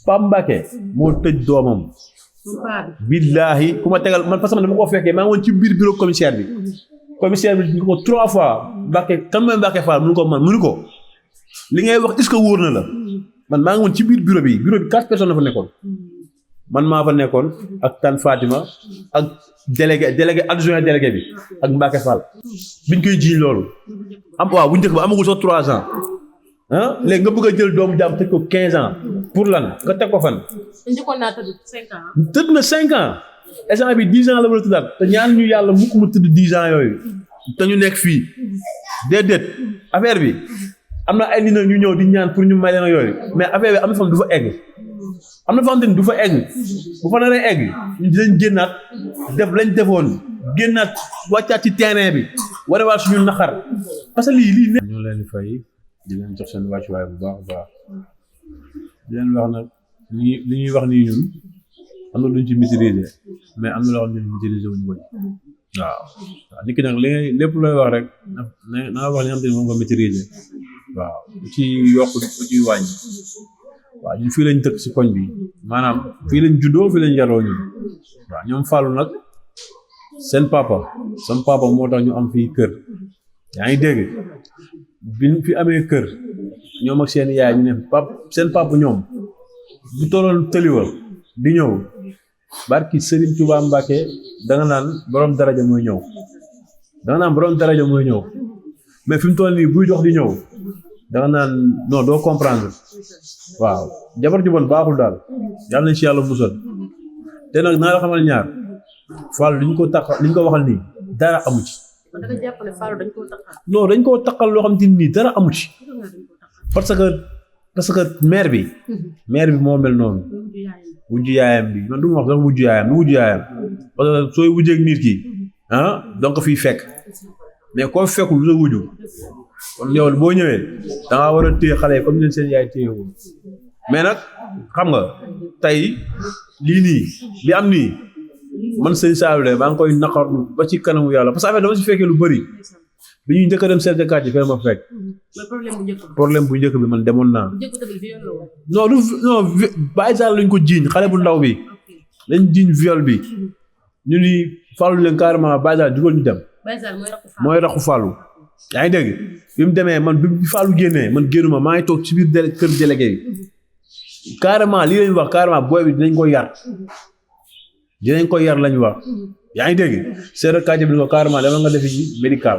Pape Mbacké moo tëj doomam. billaahi ku ma tegal man parce que dama ko fekkee maa ngi woon ci biir bureau commissaire bi. commissaire bi ñu ko 3 fois Mbacké kan mooy Mbacké Fall mënu ko li ngay wax est-ce que wóor na la man maa ngi woon ci biir bureau bi 4 personnes la fa nekkoon. man maa fa nekkoon ak Tane Fatima ak délégué adjoint délégué bi ak Mbacké Fall biñ koy jiiñ loolu waaw bu njëkk ba amagul sax 3 ans léegi nga bëgg a jël doomu jaam tëj ko 15 ans pour lan nga teg ko fan. njëkkoon naa tëdd 5 ans. tëdd na 5 ans instant bi 10 ans la war a tëddaat te ñaan ñu yàlla mukk mu tëdd 10 ans yooyu te ñu nekk fii déedéet affaire bi am na ay nit ñu ñëw di ñaan pour ñu may leen yooyu mais affaire bi am na fan du fa egg. am na fante ni du fa egg bu fa naree egg ñu dinañ génnaat def lañ defoon génnaat wàccaat ci terrain bi wane waat suñu naxar parce que lii ñoo leen di fay di leen jox seen wàccuwaay bu baax a baax di leen wax nag li ñuy wax nii ñun am na luñ ci maîtriser mais am na loo xam ne maîtriser wuñ ko waaw nit ki nag li ngay lépp looy wax rek na nga wax li nga xam te ne moom nga maîtriser waaw lu ci yokk lu ci wàññi waaw ñun fii lañ dëkk si koñ bi maanaam fii lañ juddoo fii lañ yaroo ñun waaw ñoom Fallou nag seen papa moo tax ñu am fii kër yaa ngi dégg bi fi amee kër ñoom ak seen yaay ñu ne seen papa ñoom bu tolloon tëliwa di ñëw barki Serigne Touba Mbacké danga naan borom daraja mooy ñëw mais fi mu toll nii buy dox di ñëw danga naan non doo comprendre waaw jabar ju bon baaxul daal yàlla nañ ci yàlla musal te nag naa la xamal ñaar Fall li ñu ko waxal nii dara amu ci. man da nga jàpp ne Fall dañ koo takkal. non dañ koo takkal loo xam te nii dara amu ci parce que maire bi moo mel noonu wujju yaayam bi man du ma wax sax wujju yaayam parce que sooy wujjeeg nit ki donc fii fekk mais koo fekkul lu sa wujju kon yow boo ñëwee da ngaa war a téye xale yi comme ni seen yaay téye woon mais nag xam nga tey lii nii li am nii man sëñ Saliou de maa ngi koy naqarlu ba ci kanamu yàlla parce que affaire dama si fekkee lu bëri bi ñuy njëkk a dem chef de quartier fee ma fekk. problème bu njëkk bi man demoon naa. non Baye Sall lañ ko jiiñ xale bu ndaw bi lañ jiiñ viol bi ñu ni Fallou leen carrément Baye Sall dugal ñu dem. mooy raxu Fallou. yaa ngi dégg bi mu demee man bi Fallou génnee man génnuma maa ngi toog ci biir kër délégué bi carrément lii lañ wax carrément booy bi dinañ ko yar lañ wax yaa ngi dégg chef de quartier bi ni ko carrément dama nga defi médical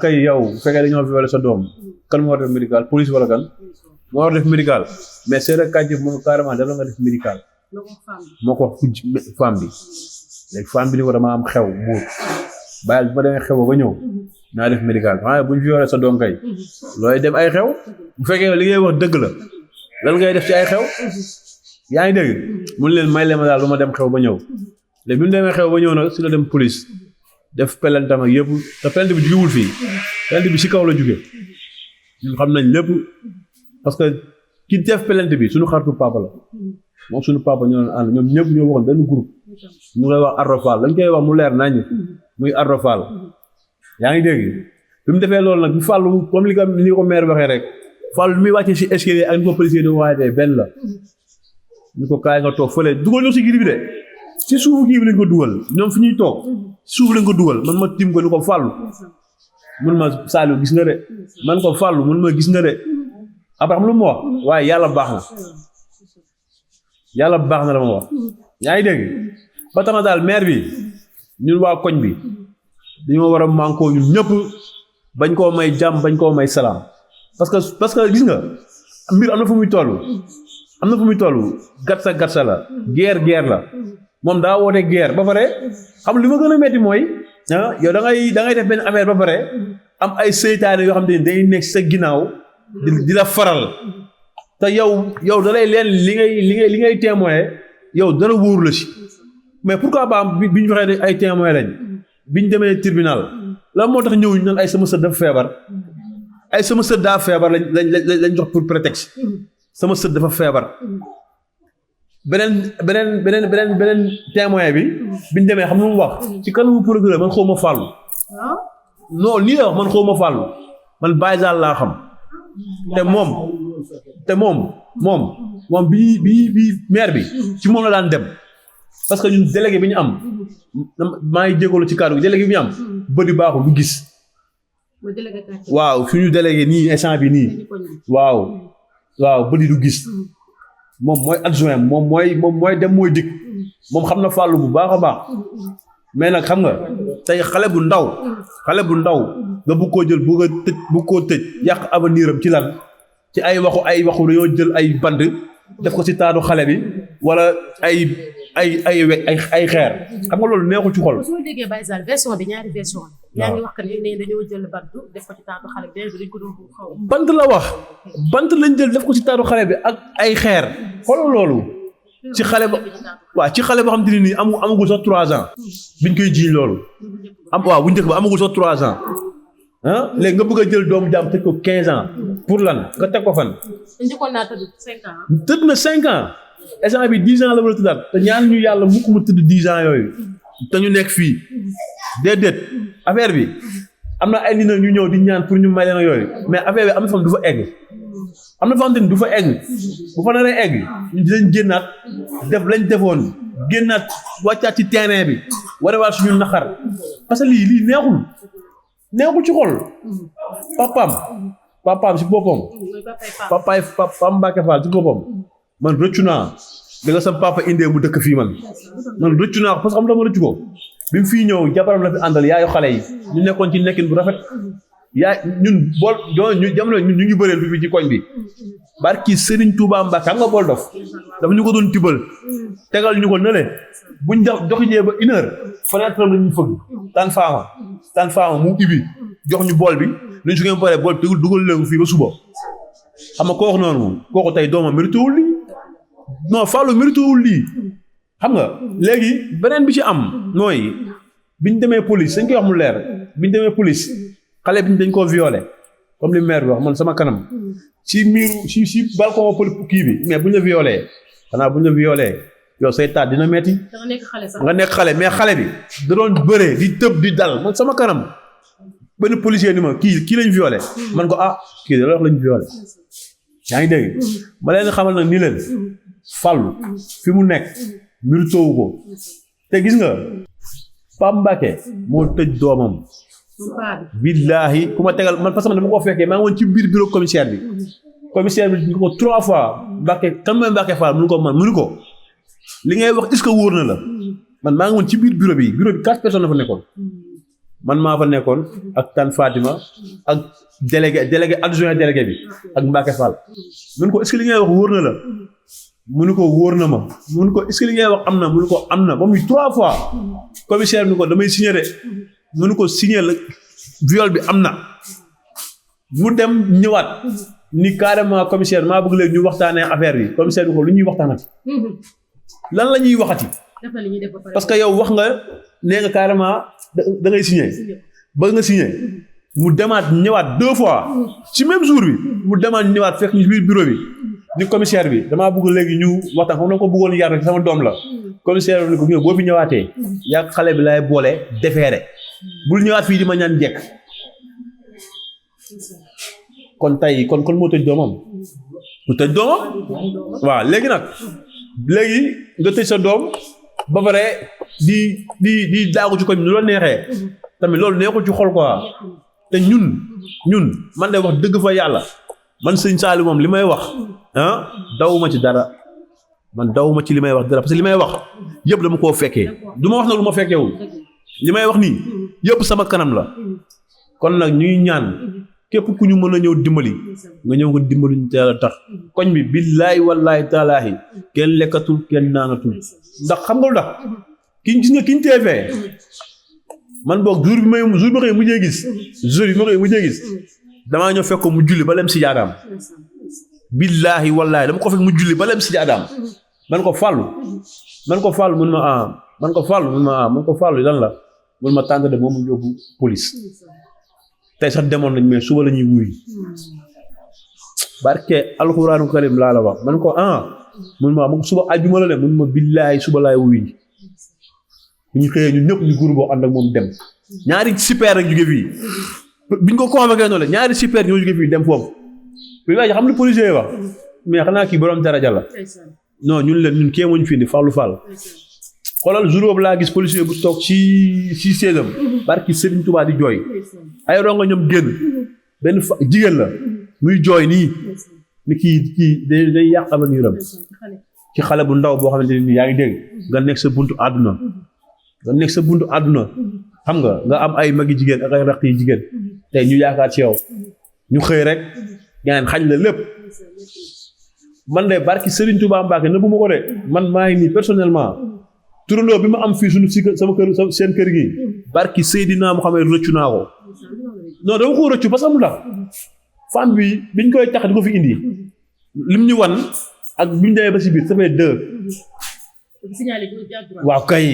kay yow bu fekkee dañoo violé sa doom kan moo war def médical police wala kan moo war def médical mais chef de quartier bi moom carrément dama nga def médical moo ko wax femme bi léegi femme bi ni ko dama am xew buur bàyyil bu ma demee xew ba ñëw naa def médical bu ñu violé sa doom kay looy dem ay xew bu fekkee li ngay wax dëgg la lan ngay def ci ay xew yaa ngi dégg mun leen may leen ma daal ba ma dem xew ba ñëw léegi bi mu demee xew ba ñëw nag si la dem police def pelentam ak yëpp te pelent bi jugewul fii pelent bi si kaw la jugee ñun xam nañ lépp parce que ki def pelent bi suñu xaritu papa la moom suñu papa ñoo doon ànd ñoom ñëpp ñoo waxoon benn groupe ñu koy wax Ardo Fall lañ koy wax mu leer nañ muy Ardo Fall yaa ngi dégg bi mu defee loolu nag bu Fallu comme li ko maire waxee rek Fallu mi wàccee si escalier ak ni ko policier di waajee benn la ñu ko kaay nga toog fële dugal ñoo si giri bi de si suufu kii bi lañ ko dugal ñoom fi ñuy toog suuf lañ ko dugal man ma tim ko ni ko Fallu mun ma Saliou gis nga de man ko Fallu mun ma gis nga de après xam lu ma wax waaye yàlla baax na la ma wax yaa ngi dégg ba tax na daal maire bi ñun waa koñ bi dañoo war a mànkoo ñun ñëpp bañ koo may jàmm bañ koo may salaam parce que gis nga mbir am na fu muy toll gatsa la guerre la moom daa woote guerre ba pare xam li ma gën a metti mooy yow da ngay def benn affaire ba pare am ay seytaane yoo xam ne day nekk sa ginnaaw di la faral te yow da lay leen li ngay témoin yow dara wóoru la si mais pourquoi pas bi ñu waxee ay témoin lañ bi ñu demee tribunal la moo tax ñëw ñu naan ay sama sët dafa feebar ay sama sët daa feebar lañ jox pour prétexte sama sët dafa feebar beneen témoin bi ñu demee xam lu mu wax ci kanamu procureur man xaw ma Fallou non lii la wax man xaw ma Fallou man Baye Sall laa xam te moom moom bi maire bi ci moom la daan dem parce que ñun délégué bi ñu am maa ngi jégalu ci kàddu gi délégué bi ñu am bëri baaxul du gis. waaw suñu délégué nii instant bi nii waaw bëri du gis moom mooy adjoint moom mooy dem mooy dikk moom xam na fàllu bu baax a baax mais nag xam nga tey xale bu ndaw nga bëgg koo jël bëgg koo tëj yàq avenir am ci lan ci ay waxu dañoo jël ay band def ko ci taatu xale bi wala ay xeer xam nga loolu neexul ci xol. soo déggee Baye Zale version bi ñaari version yaa ngi wax que ne dañoo jël bant def ko ci taatu xale bi dañ ko doon xaw bant la wax bant lañ jël def ko ci taatu xale bi ak ay xeer xoolal loolu ci xale ba waaw ci xale boo xam te ne nii amagul sax 3 ans biñ koy jiiñ loolu waaw bu njëkk ba amagul sax 3 ans léegi nga bëgg a jël doomu jaam tëj ko 15 ans pour lan nga teg ko fan. njëkkoon naa tëdd 5 ans. tëdd na 5 ans instant bi 10 ans la war a tëddaat te ñaan ñu yàlla mukk mu tëdd 10 ans yooyu te ñu nekk fii déedéet affaire bi am na ay nit ñu ñëw di ñaan pour ñu may leen yooyu mais affaire bi am na fa du fa egg am na fa am du fa egg bu fa naree egg ñu dinañ génnaat def lañ defoon génnaat wàccaat ci terrain bi warewaat suñu naxar parce que lii neexul ci xol papaam si boppam papaam Mbacke Fall si boppam man rëccu naa da nga sam papa indee mu dëkk fii man rëccu naa parce que xam nga ma rëccu ko bi mu fii ñëw jabaram la fi àndal yaayu xale yi ñu nekkoon ci nekkin bu rafet ñun bool ñu jamono ñu ngi bëreel bi ci koñ bi barki Serigne Touba Mbacke xam nga bool dof dafa ñu ko doon tibal tegal ñu ko nële buñ doxijee ba 1 heure fenêtre la ñu fëgg tan faama mu ibi jox ñu bool bi luñ su ngeen paree bool bi dugal leen fii ba suba xam nga koo wax noonu moom kooku tey doomam méritewul lii non Fallou méritewul lii xam nga léegi beneen bi ci am mooy biñ demee police dañ koy wax mu leer biñ demee police xale bi dañ koo violé comme li maire bi wax man sama kanam ci miiru ci balcon kii bi mais buñ la violé xanaa buñ la violé yow say taat dina metti nga nekk xale mais xale bi da doon bëree di tëb di dal man sama kanam benn policier ni ma kii lañ violé man ko kii da la wax lañ violé yaa ngi dégg ma leen xamal nag ni leen Fallou fi mu nekk mbiru toowu ko te gis nga Pape Mbacke moo tëj doomam billaahi ku ma tegal man parce que dama ko fekkee maa ngi woon ci biir bureau commissaire bi ñu ko 3 fois Mbacke kan mooy Mbacke Fall mënu ko li ngay wax est-ce que wóor na la man maa ngi woon ci biir bureau bi 4 personnes la fa nekkoon man maa fa nekkoon ak Tane Fatima ak délégué adjoint délégué bi ak Mbacke Fall mënu ko est-ce que li ngay wax wóor na la mënu ko wóor na ma mënu ko est-ce que li ngay wax am na mënu ko am na ba muy 3 fois commissaire ni ko damay signé de mënu ko signé la viol bi am na mu dem ñëwaat ni carrément commissaire maa bëgg léegi ñu waxtaanee affaire bi commissaire bi ko lu ñuy waxtaanati lan la ñuy waxati parce que yow wax nga nee nga carrément da ngay signé bëgg nga signé mu demaat ñëwaat 2 fois ci même jour bi mu demaat ñëwaat fekk ñu biir bureau bi ni commissaire bi damaa bëgg léegi ñu waxtaan xam na ko bëggoon yar sama doom la commissaire bi ni ko boo fi ñëwaatee yaa xale bi lay boole defeere bul ñëwaat fii di ma ñaan jekk kon tey kon moo tëj doomam waaw léegi nag nga tëj sa doom ba pare di daagu ci koñ nu la neexee tamit loolu neexul ci xol quoi te ñun man de wax dëgg fa yàlla man sëñ Saliou moom li may wax dawuma ci dara man dawuma ci li may wax dara parce que li may wax yëpp dama koo fekkee du ma wax nag lu ma fekkeewul li may wax nii yëpp sama kanam la kon nag ñuy ñaan képp ku ñu mën a ñëw dimbali nga ñëw ko dimbali ñu teel a tax koñ bi billaahi wallaahi taalaahi kenn lekkatul kenn naanatul ndax xam nga lu tax gis nga kiñ teefee man boog jour bi ma koy mujjee gis damaa ñëw fekk ko mu julli ba lem si jaadaam billaahi wallaahi dama ko fekk mu julli ba lem si jaadaam man ko fàllu mun ma man ko fàllu lan la mun ma tànn de moom mu yóbbu police tey sax demoon nañ mais suba la ñuy wuy barke alxuraanu karim laa la wax man ko mun ma suba àjjuma la de mun ma billaahi suba laay wuy ñu xëyee ñun ñëpp ñu groupe boo ànd ak moom dem ñaari super rek jóge fii biñ ko convoqué noonu la ñaari super ñoo jóge fii dem foofu bi waaye xam ne policier yi wax mais xanaa kii borom daraja la non ñun kee moo ñu fi indi Fallou Fall xoolal jour boobu laa gis policier bu toog ci seesam barki Serigne Touba di jooy ay ronga ñoom génn benn jigéen la muy jooy nii ni kii day yàq avenir am ci xale bu ndaw boo xamante ne nii yaa ngi dégg nga nekk sa buntu àdduna xam nga am ay magi jigéen ak ay raq yi jigéen tey ñu yaakaar ci yow ñu xëy rek ngeen xañ la lépp man de barki Serigne Touba Mbacke nëbbu ma ko de man maa ngi nii personnellement turandoo bi ma am fii suñu sama kër seen kër gi barki Seydina Muhammad rëccu naa ko non dama ko rëccu parce que mu tax femme bi biñ koy tax di ko fi indi lim ñu wan ak biñ demee ba si biir ça fait 2 waaw kay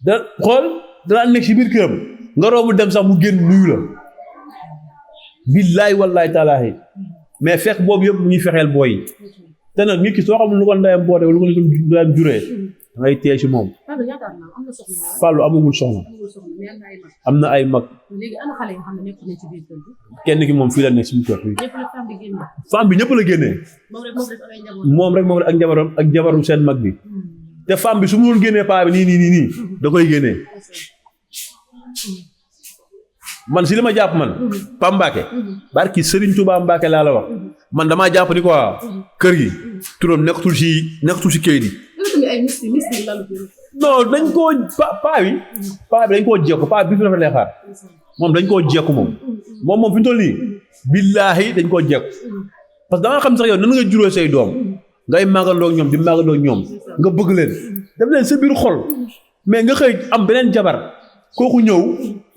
da xool danaa nekk si biir këram nga romb dem sax mu génn nuyu la billaay wallaay taalaahi mais fekk boobu yëpp mu ñuy fexeel booy te nag nit ki soo xamul lu ko ndeyam boote lu ko ndeyam juree da ngay téye ci moom. Fallou amagul soxna. am na ay mag. kenn ki moom fii la nekk si biir kër gi. femme bi ñëpp la génnee. moom rek ak jabaru seen mag bi. te femme bi su mu doon génnee paa bi nii da koy génnee. man si li ma jàpp man Pape Mbacke barki Serigne Touba Mbacke laa la wax man damaa jàpp ni quoi kër gi turam nekkatul si kayit yi. non dañ koo paa bi dañ koo jekku paa bi fi dafa lay xaar moom dañ koo jekku moom fi mu toll nii billaahi dañ koo jekku parce que da nga xam sax yow nan nga juróo say doom ngay màggandoo ak ñoom di màggandoo ak ñoom nga bëgg leen def leen sa biir xol mais nga xëy am beneen jabar kooku ñëw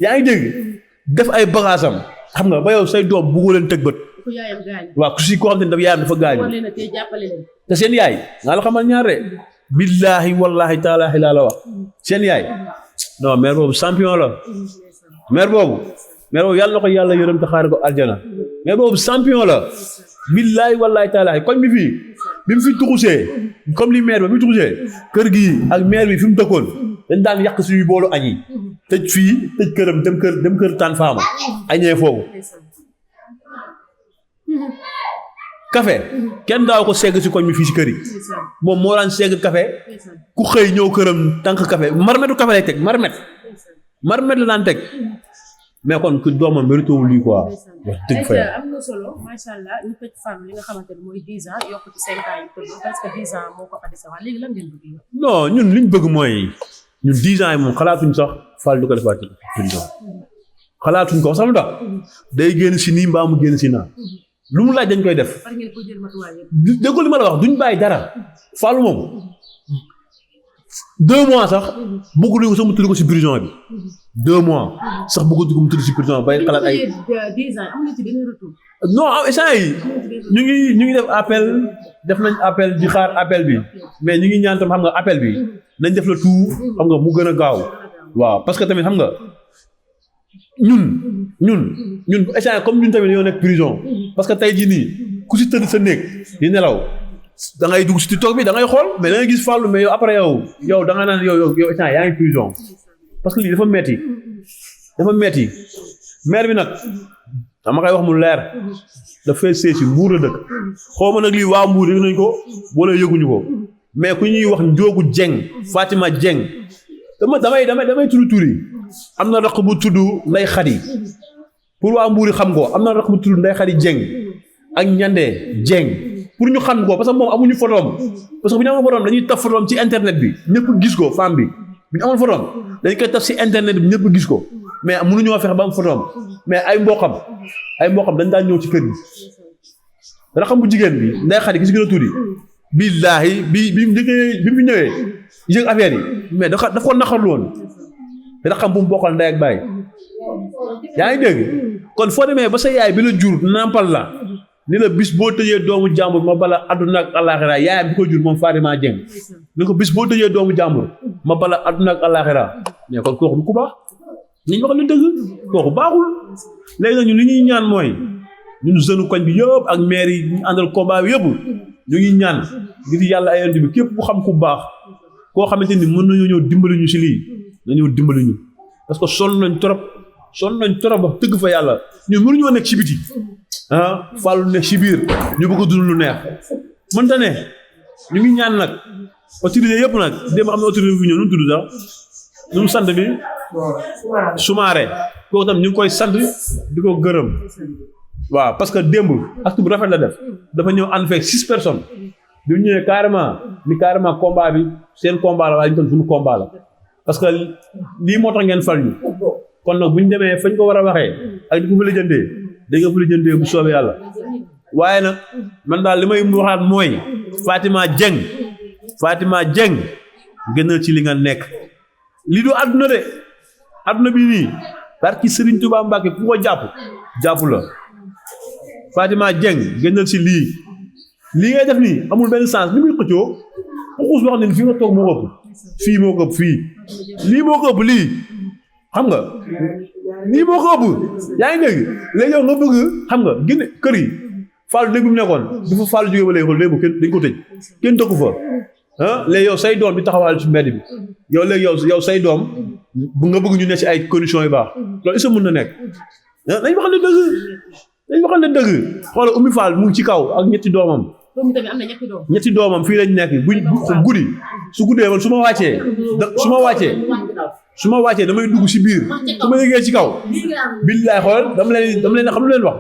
yaa ngi dégg def ay bagaasam xam nga ba yow say doom bëggoo leen tëg bët waaw ku si koo xam te ne dafa yaayam dafa gaañu te seen yaay nga la xamal ñaar de billaahi wallaahi taalaahi laa la wax seen yaay non mère boobu champion la mère boobu yàlla na ko yàlla yërëm te xaare ko aljana mère boobu champion la billaahi wallaahi taalaahi koñ bi fii bi mu fi tuxusee comme li mère ba bi mu tuxusee kër gi ak mère bi fi mu dëkkoon dañ daan yàq suñuy boolu añ yi tëj fii tëj këram dem kër tànn faama añee foofu café kenn daaw ko segg si koñ bi fii si kër yi moom moo daan segg café ku xëy ñëw këram tànk café marmetu café lay teg marmet la daan teg mais kon ku doomam mérité wul lii quoi wax dëgg fa am na solo macha allah ñu tëj femme li nga xamante ne mooy 10 ans yokk ci 5 ans yi parce que 10 ans moo ko fa dese léegi lan ngeen bëgg non ñun liñ bëgg mooy ñun 10 ans yi moom xalaatuñ sax Fall du ko defaat xalaatuñ ko sax mu tax day génn si nii mbaa mu génn si naa lu mu laaj dañ koy def dégg li ma la wax duñ bàyyi dara Fall moom 2 mois sax bëgguñu ko sax mu tudd ko si prison bi 2 mois sax bëgguñu ko mu tudd si prison bay xalaat ay 10 ans am na ci benn retour non instant yi ñu ngi def appel def nañ appel di xaar appel bi mais ñu ngi ñaan tam xam nga appel bi nañ def la tout xam nga mu gën a gaaw waaw parce que tamit xam nga ñun instant comme ñun tamit ñoo nekk prison parce que tey jii nii ku si tëdd sa néeg di nelaw da ngay dugg si TikTok bi da ngay xool mais da ngay gis Fallou mais yow après yow da nga naan yow instant yaa ngi prison parce que lii dafa metti maire bi nag dama koy wax mu leer dafay seet si Mbuur la dëkk xaw ma nag lii waa Mbuur yëg nañ ko wala yëguñu ko mais ku ñuy wax Njoogu Jeng Fatima Jeng damay tudd yi am na raq bu tudd Ndey Xadi pour waa Mbuur yi xam ko am na raq bu tudd Ndey Xadi Jeng ak Ñande Jeng pour ñu xam ko parce que moom amuñu photom parce que bu ñu amoon photom dañuy taf photom ci internet bi ñëpp gis ko femme bi bu ñu amoon photom dañ koy taf si internet bi ñëpp gis ko mais mënuñoo fexe ba am photom mais ay mboqam dañ daan ñëw ci kër gi raxam bu jigéen bi Ndey Xadi ki si gën a tuuti billaahi bi mu fi ñëwee yëg affaire yi mais dafa ko naqarlu woon raxam bu mu bokkal ndey ak baay yaa ngi dégg kon foo demee ba sa yaay bi la jur nampal la ni la bis boo tëjee doomu jàmbur ma bala àdduna ak àllaaxira yaayam bi ko jur moom Fatima Dieng ni ko bis boo tëjee doomu jàmbur ma bala àdduna ak àllaaxira mais kon kooku du ku baax ñu wax lu dëgg kooku baaxul léegi nag ñun li ñuy ñaan mooy ñun jeune koñ bi yëpp ak maire yi ñu àndal combat bi yëpp ñu ngi ñaan ngir yàlla ay yonent bi képp ku xam ku baax koo xamante ni mën nañoo ñëw dimbali ñu si lii nañoo dimbali ñu parce que sonn nañ trop wax dëgg fa yàlla ñun mënuñoo nekk ci biti Fallou ne ci biir ñu bëgg a dund lu neex mënta ne ñu ngi ñaan nag autorité yëpp nag démb am na autorité bu ñëw nu mu tudd sax nu mu sant bi Soumaré kooku tam ñu ngi koy sant di ko gërëm waaw parce que démb acte bu rafet la def dafa ñëw ànd fekk 6 personnes bi mu ñëwee carrément combat bi seen combat la waaye ñu toon suñu combat la parce que lii moo tax ngeen fal ñu kon nag bu ñu demee fañ ko war a waxee ak di ko fa lijjantee da nga fa lijjantee bu soobee yàlla waaye nag man daal li may waxaat mooy Fatima Dieng gënal ci li nga nekk lii du àdduna de àdduna bi nii barki Serigne Touba Mbacke ku ko jàpp la Fatima Dieng gënal ci lii ngay def nii amul benn sens li muy xëccoo xuus wax ne fii nga toog moo ko ëpp fii moo ko ëpp fii lii moo ko ëpp lii xam nga lii moo ko ëpp yaa ngi dégg léegi yow nga bëgg xam nga génne kër yi Fallou dégg mu nekkoon du fa Fallou jógee ba léegi xool léegi dañ ko tëj kenn dëkku fa léegi yow say doom di taxawal ci mbedd bi yow léegi yow say doom bu nga bëgg ñu ne ci ay conditions yu baax loolu est-ce que mën na nekk dañ waxal ne dëgg xoolal Oumy Fall mu ngi ci kaw ak ñetti doomam ñetti doomam fii lañ nekk buñ guddi su guddee man su ma wàccee damay dugg ci biir su ma yëgee ci kaw billaay xool dama leen xam lu leen wax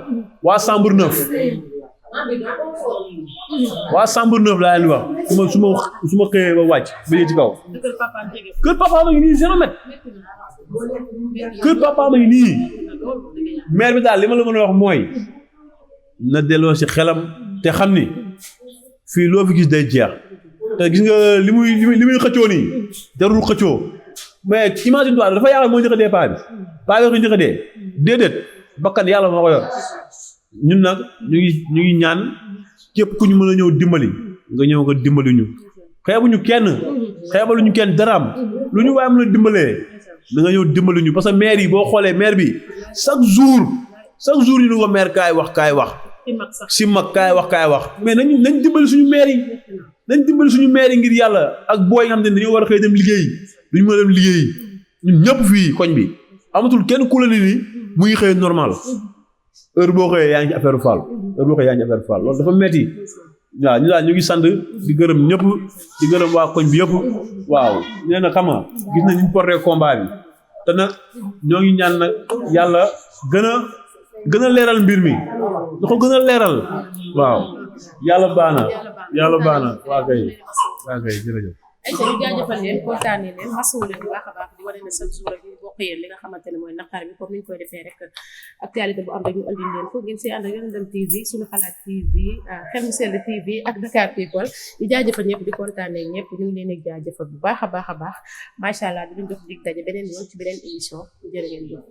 waa Sambour 9 laa leen wax su ma xëyee ba wàcc ba yëg ci kaw kër papa ma ngi nii 0 mètre kër papa ma ngi nii maire bi daal li ma la mën a wax mooy na delloo ci xelam te xam ni fii loo fi gis day jeex te gis nga li muy xëccoo nii jarul xëccoo mais imagine toi dafa yaakaar moo njëkk a dee paa bi ko njëkk a dee déedéet bakkan yàlla moo ko yor ñun nag ñu ngi ñaan képp ku ñu mën a ñëw dimbali nga ñëw nga dimbali ñu xeebaluñu kenn daraam lu ñu waaye mën a dimbalee da nga ñëw dimbali ñu parce que maire yi boo xoolee maire bi chaque jour ñu ne ko maire kaay wax si mag kaay wax mais nañ dimbali suñu maire yi ngir yàlla ak booy nga xam ne dañoo war a xëy dem liggéey duñu mën a dem liggéey ñun ñëpp fii koñ bi amatul kenn ku la ni mu ngi xëy normal heure boo xëyee yaa ngi ci affaire Fall loolu dafa metti waaw ñu daal ñu ngi sant di gërëm ñëpp di gërëm waa koñ bi yëpp waaw nee na xam nga gis nañ ñu porté combat bi te nag ñoo ngi ñaan nag yàlla gën a leeral mbir mi da ko gën a leeral waaw yàlla baax na waa kay jërëjëf ay ñu jaajëfal leen kontaanee leen masawu leen bu baax a baax di wane ne chaque jour rek ñu bokk yéen li nga xamante ne mooy naqar bi comme ni ñu koy defee rek actualité bu am rek ñu andi leen ko ngeen si ànd ak Yonent TV Sunu Xalaat TV Xel mu Sell TV ak Dakar People di jaajëfal ñëpp di kontaanee ñëpp ñu ngi leen di jaajëfal bu baax a baax macha allah di leen jox dig daje beneen yoon ci beneen émission jërë ngeen jëf